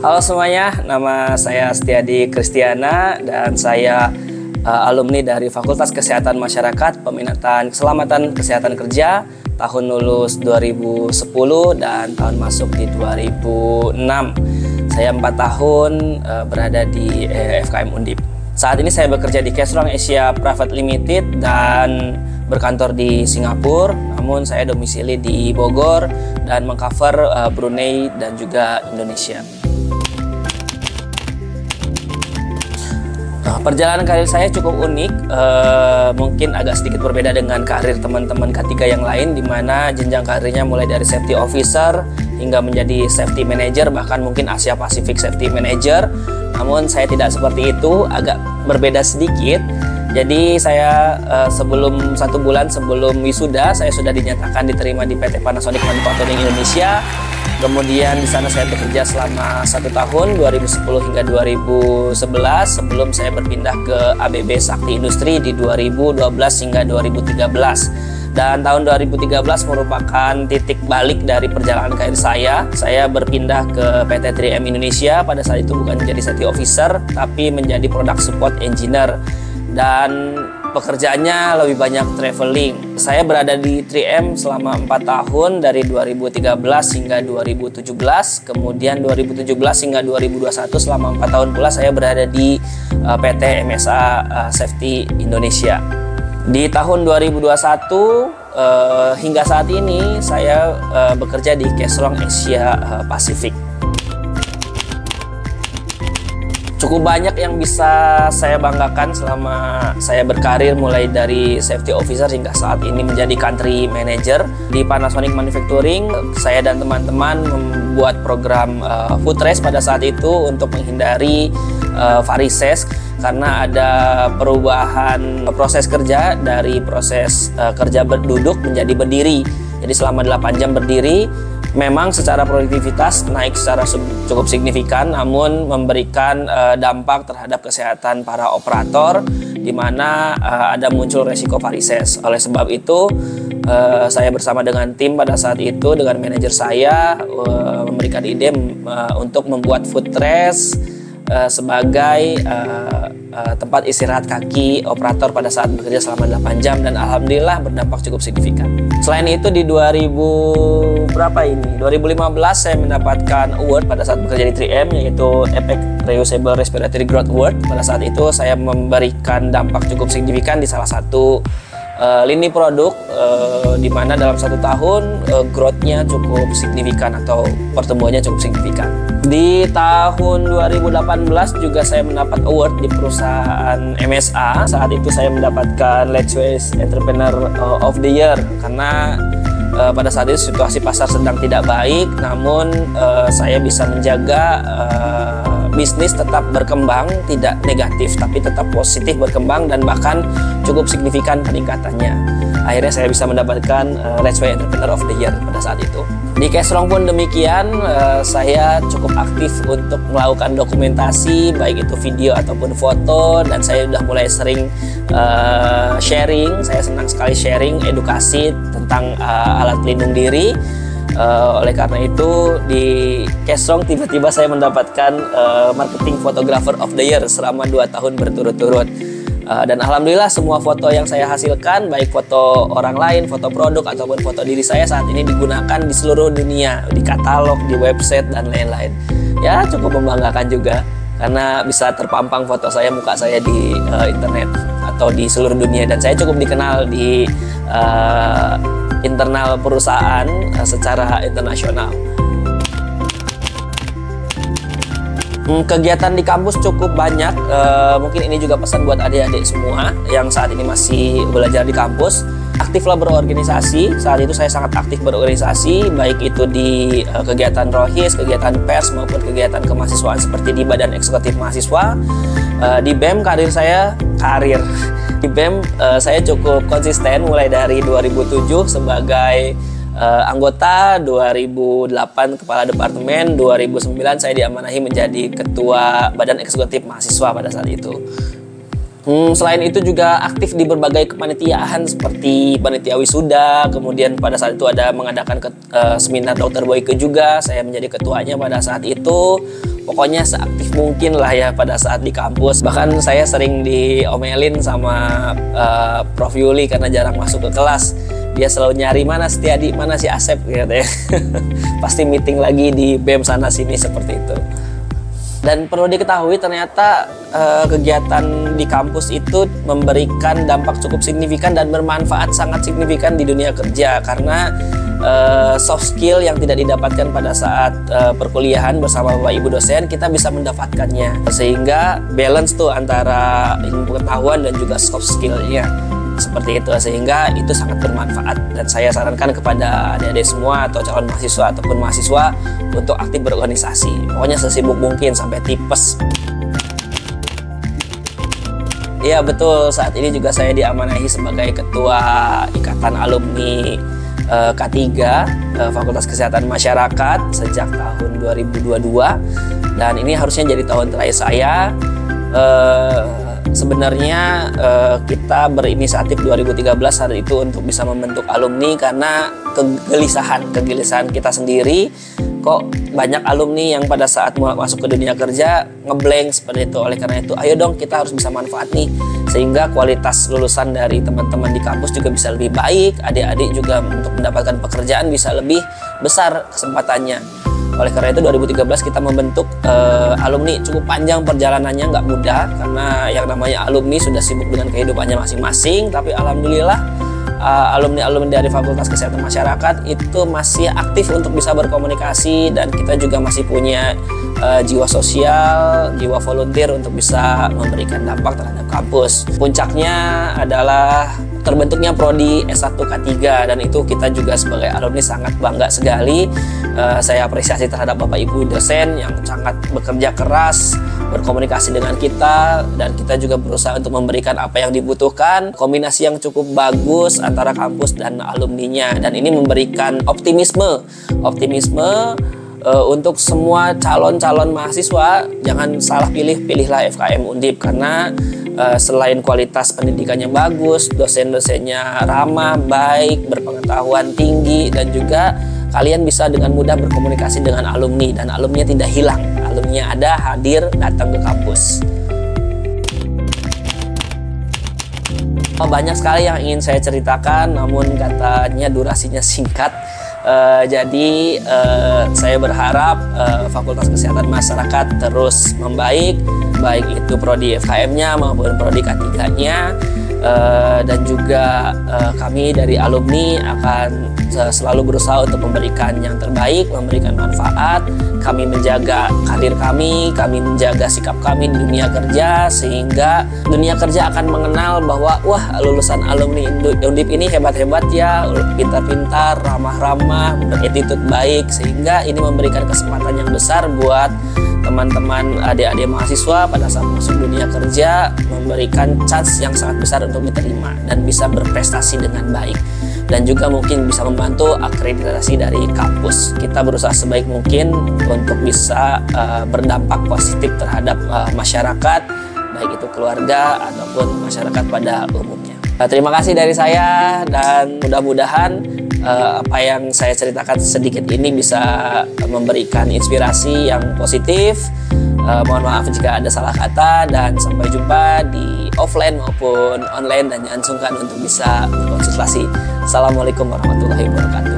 Halo semuanya, nama saya Setiadi Kristiana dan saya alumni dari Fakultas Kesehatan Masyarakat Peminatan Keselamatan Kesehatan Kerja, tahun lulus 2010 dan tahun masuk di 2006. Saya 4 tahun berada di FKM Undip. Saat ini saya bekerja di Kesrong Asia Private Limited dan berkantor di Singapura, namun saya domisili di Bogor dan mengcover Brunei dan juga Indonesia. Perjalanan karir saya cukup unik, mungkin agak sedikit berbeda dengan karir teman-teman K3 yang lain, di mana jenjang karirnya mulai dari safety officer hingga menjadi safety manager, bahkan mungkin Asia Pacific Safety Manager. Namun saya tidak seperti itu, agak berbeda sedikit. Jadi saya sebelum 1 bulan sebelum wisuda, saya sudah dinyatakan diterima di PT Panasonic Manufacturing Indonesia. Kemudian di sana saya bekerja selama 1 tahun, 2010 hingga 2011, sebelum saya berpindah ke ABB Sakti Industri di 2012 hingga 2013. Dan tahun 2013 merupakan titik balik dari perjalanan karir saya. Saya berpindah ke PT 3M Indonesia, pada saat itu bukan menjadi safety officer, tapi menjadi product support engineer. Dan pekerjaannya lebih banyak traveling. Saya berada di 3M selama 4 tahun dari 2013 hingga 2017. Kemudian 2017 hingga 2021 selama 4 tahun pula saya berada di PT MSA Safety Indonesia. Di tahun 2021 hingga saat ini saya bekerja di Kesrong Asia Pasifik. Cukup banyak yang bisa saya banggakan selama saya berkarir, mulai dari safety officer hingga saat ini menjadi country manager di Panasonic Manufacturing. Saya dan teman-teman membuat program food race pada saat itu untuk menghindari varises, karena ada perubahan proses kerja dari proses kerja berduduk menjadi berdiri. Jadi selama 8 jam berdiri, memang secara produktivitas naik secara cukup signifikan, namun memberikan dampak terhadap kesehatan para operator, di mana ada muncul resiko varises. Oleh sebab itu, saya bersama dengan tim pada saat itu, dengan manajer saya, memberikan ide untuk membuat food race sebagai tempat istirahat kaki operator pada saat bekerja selama 8 jam, dan alhamdulillah berdampak cukup signifikan. Selain itu di 2015 saya mendapatkan award pada saat bekerja di 3M, yaitu Epic Reusable Respiratory Growth Award. Pada saat itu saya memberikan dampak cukup signifikan di salah satu lini produk, di mana dalam 1 tahun growth-nya cukup signifikan atau pertumbuhannya cukup signifikan. Di tahun 2018 juga saya mendapat award di perusahaan MSA. Saat itu saya mendapatkan Let's Waste Entrepreneur of the Year, karena pada saat itu situasi pasar sedang tidak baik, namun saya bisa menjaga bisnis tetap berkembang, tidak negatif tapi tetap positif berkembang, dan bahkan cukup signifikan peningkatannya. Akhirnya saya bisa mendapatkan Let's Waste Entrepreneur of the Year pada saat itu. Di Kesrong pun demikian, saya cukup aktif untuk melakukan dokumentasi, baik itu video ataupun foto, dan saya sudah mulai sering sharing. Saya senang sekali sharing edukasi tentang alat pelindung diri. Oleh karena itu di Kesrong tiba-tiba saya mendapatkan Marketing Photographer of the Year selama 2 tahun berturut-turut. Dan alhamdulillah semua foto yang saya hasilkan, baik foto orang lain, foto produk, ataupun foto diri saya, saat ini digunakan di seluruh dunia, di katalog, di website, dan lain-lain. Ya, cukup membanggakan juga, karena bisa terpampang foto saya, muka saya di internet atau di seluruh dunia, dan saya cukup dikenal di internal perusahaan secara internasional. Kegiatan di kampus cukup banyak, mungkin ini juga pesan buat adik-adik semua yang saat ini masih belajar di kampus. Aktiflah berorganisasi. Saat itu saya sangat aktif berorganisasi, baik itu di kegiatan rohis, kegiatan pers, maupun kegiatan kemahasiswaan seperti di Badan Eksekutif Mahasiswa. Di BEM di BEM saya cukup konsisten mulai dari 2007 sebagai anggota, 2008 kepala departemen, 2009 saya diamanahi menjadi ketua Badan Eksekutif Mahasiswa pada saat itu. Selain itu juga aktif di berbagai kepanitiaan seperti panitia wisuda, kemudian pada saat itu ada mengadakan seminar Dr. Boyke juga, saya menjadi ketuanya pada saat itu. pokoknya seaktif mungkin lah ya pada saat di kampus. Bahkan saya sering diomelin sama Prof Yuli karena jarang masuk ke kelas. Dia selalu nyari mana Setiadi, mana si Asep gitu ya. Pasti meeting lagi di BEM sana sini seperti itu. Dan perlu diketahui ternyata kegiatan di kampus itu memberikan dampak cukup signifikan dan bermanfaat sangat signifikan di dunia kerja, karena soft skill yang tidak didapatkan pada saat perkuliahan bersama Bapak Ibu dosen kita bisa mendapatkannya, sehingga balance tuh antara ilmu pengetahuan dan juga soft skillnya seperti itu, sehingga itu sangat bermanfaat. Dan saya sarankan kepada adik-adik semua atau calon mahasiswa ataupun mahasiswa untuk aktif berorganisasi, pokoknya sesibuk mungkin sampai tipes. Iya betul, saat ini juga saya diamanahi sebagai ketua Ikatan Alumni K3 Fakultas Kesehatan Masyarakat sejak tahun 2022, dan ini harusnya jadi tahun terakhir saya. Sebenarnya kita berinisiatif 2013 hari itu untuk bisa membentuk alumni karena kegelisahan kita sendiri, kok banyak alumni yang pada saat masuk ke dunia kerja ngeblank seperti itu. Oleh karena itu, ayo dong kita harus bisa manfaat nih, sehingga kualitas lulusan dari teman-teman di kampus juga bisa lebih baik, adik-adik juga untuk mendapatkan pekerjaan bisa lebih besar kesempatannya. Oleh karena itu 2013 kita membentuk alumni. Cukup panjang perjalanannya, nggak mudah, karena yang namanya alumni sudah sibuk dengan kehidupannya masing-masing. Tapi alhamdulillah alumni-alumni dari Fakultas Kesehatan Masyarakat itu masih aktif untuk bisa berkomunikasi, dan kita juga masih punya jiwa sosial, jiwa volunteer untuk bisa memberikan dampak terhadap kampus. Puncaknya adalah terbentuknya Prodi S1 K3, dan itu kita juga sebagai alumni sangat bangga sekali. Saya apresiasi terhadap Bapak Ibu dosen yang sangat bekerja keras berkomunikasi dengan kita, dan kita juga berusaha untuk memberikan apa yang dibutuhkan. Kombinasi yang cukup bagus antara kampus dan alumninya, dan ini memberikan optimisme untuk semua calon-calon mahasiswa. Jangan salah pilihlah FKM Undip, karena selain kualitas pendidikannya bagus, dosen-dosennya ramah, baik, berpengetahuan tinggi, dan juga kalian bisa dengan mudah berkomunikasi dengan alumni, dan alumni tidak hilang. Alumni ada, hadir, datang ke kampus. Banyak sekali yang ingin saya ceritakan, namun katanya durasinya singkat. Jadi saya berharap Fakultas Kesehatan Masyarakat terus membaik, baik itu prodi FKM-nya maupun prodi K3-nya, dan juga kami dari alumni akan selalu berusaha untuk memberikan yang terbaik, memberikan manfaat. Kami menjaga karir kami menjaga sikap kami di dunia kerja, sehingga dunia kerja akan mengenal bahwa wah, lulusan alumni Undip ini hebat-hebat ya, pintar-pintar, ramah-ramah, berattitude baik, sehingga ini memberikan kesempatan yang besar buat teman-teman adik-adik mahasiswa pada saat masuk dunia kerja, memberikan chance yang sangat besar untuk diterima dan bisa berprestasi dengan baik, dan juga mungkin bisa membantu akreditasi dari kampus. Kita berusaha sebaik mungkin untuk bisa berdampak positif terhadap masyarakat, baik itu keluarga ataupun masyarakat pada umumnya. Terima kasih dari saya, dan mudah-mudahan apa yang saya ceritakan sedikit ini bisa memberikan inspirasi yang positif. Mohon maaf jika ada salah kata, dan sampai jumpa di offline maupun online, dan jangan sungkan untuk bisa berkonsultasi. Assalamualaikum warahmatullahi wabarakatuh.